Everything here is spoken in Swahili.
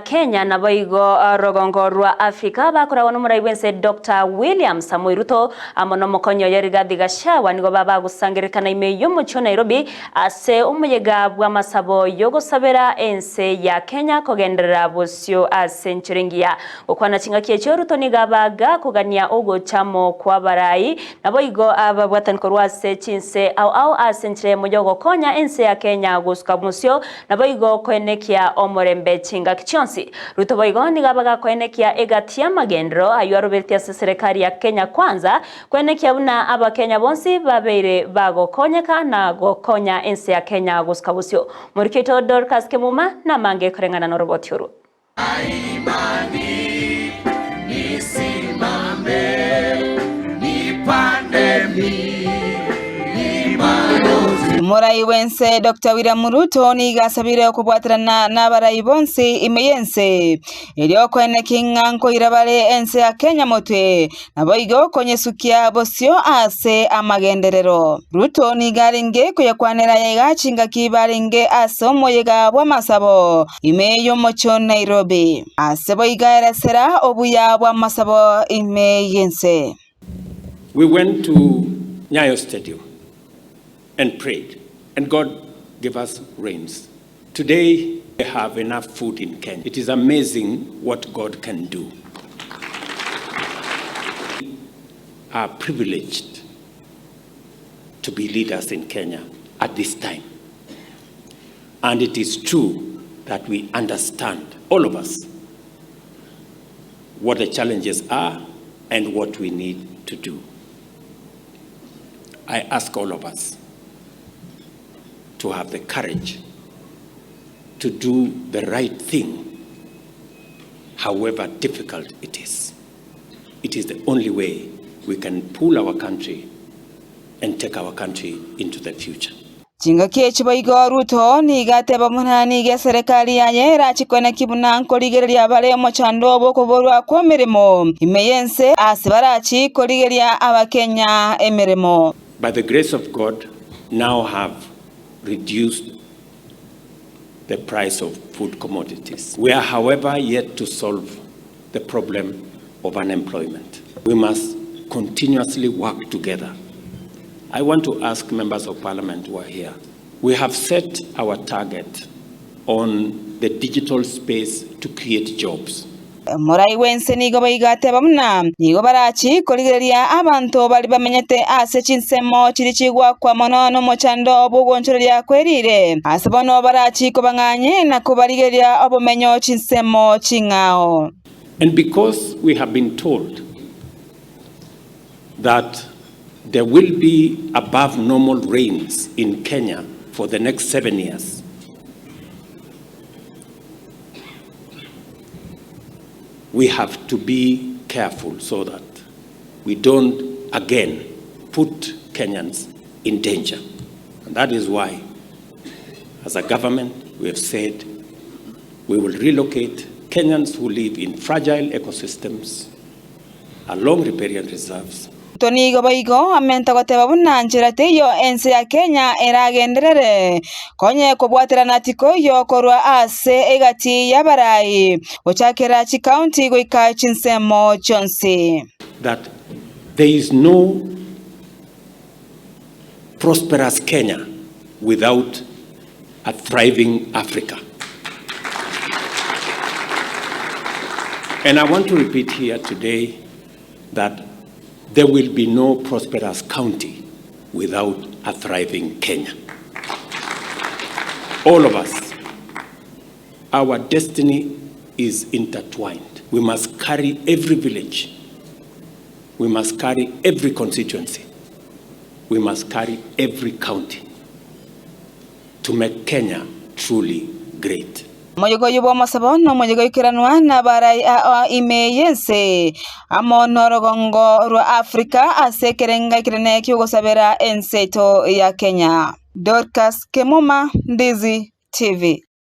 Kenya na baigo rogongo rwa Afrika bakora n'umurayibense Dr. William Samoei Ruto amono mokonyo yarigathi Gachagua nigo baba gusangirikana imeyo muco Nairobi ase umuyega bwa masabo yo gusabera ense ya Kenya kogenderera busyo ase nchiringia ukwana chingakiye cyo Ruto nigabaga kugania ugo chamo kwa barayi na baigo ababwatan korwa se chinse au ase nchire mujogo konya ense ya Kenya guska musyo na baigo kwenekia omorembe chinga Ruto boigoni gabaga kwenekia egatia magendro ayuarubetia serikali ya Kenya kwanza kwenekia una aba Kenya bonsi babeire bago konyeka na gokonya ense ya Kenya guskabusyo muriketo Dorcas Kemuma na mange kurengana no roboti uru Imani nisimame nipande Murayiwense Dr. William Ruto ni gasabire okubwatirana n'abarayi bonsi imeyense elyo kwenekinga nko irabale ense ya Kenya motwe naboigo konyesukia bosyo ase amagenderero Ruto ni garinge kuyakwanera yega chinga kibaringe ase omoyega bwa masabo imeyo mocho Nairobi ase boiga eresera obuya bwa masabo imeyense. We went to Nyayo Stadium and prayed, and God gave us rains. Today, we have enough food in Kenya. It is amazing what God can do. We are privileged to be leaders in Kenya at this time. And it is true that we understand, all of us, what the challenges are and what we need to do. I ask all of us to have the courage to do the right thing, however difficult it is. It is the only way we can pull our country and take our country into the future. Chingakie chiboigo Ruto ni gateba munani ge serikali ya yera chikwena kibuna nkoligeria bale mochando boko borwa kwa mirimo imeyense asibarachi koligeria abakenya emirimo. By the grace of God, now have reduced the price of food commodities. We are, however, yet to solve the problem of unemployment. We must continuously work together. I want to ask members of parliament who are here. We have set our target on the digital space to create jobs. Murayiwense nigo bayigateba muna nigo barachi koligeria abantu bali bamenyete ase chinsemo chirichigwa kwa monono mochando bugonchoria kwerire asabono barachi kobanganye na kubaligeria obumenyo chinsemo chingao. And because we have been told that there will be above normal rains in Kenya for the next 7 years, we have to be careful so that we don't again put Kenyans in danger. And that is why, as a government, we have said we will relocate Kenyans who live in fragile ecosystems along riparian reserves. Tonigo baigo amenta goteba bunanjira teyo ense ya Kenya eragenderere konye kubwatira natiko yo korwa ase egati ya barayi ochakera chi county goika chinsemo chonsi. That there is no prosperous Kenya without a thriving Africa. And I want to repeat here today that there will be no prosperous county without a thriving Kenya. All of us, our destiny is intertwined. We must carry every village. We must carry every constituency. We must carry every county to make Kenya truly great. Moyogo yubo masabono moyogo ikiranwa na barai imeyense amono rogongo rwa Afrika ase kerenga kirene kyugosabera enseto ya Kenya. Dorcas Kemuma, Ndizi TV.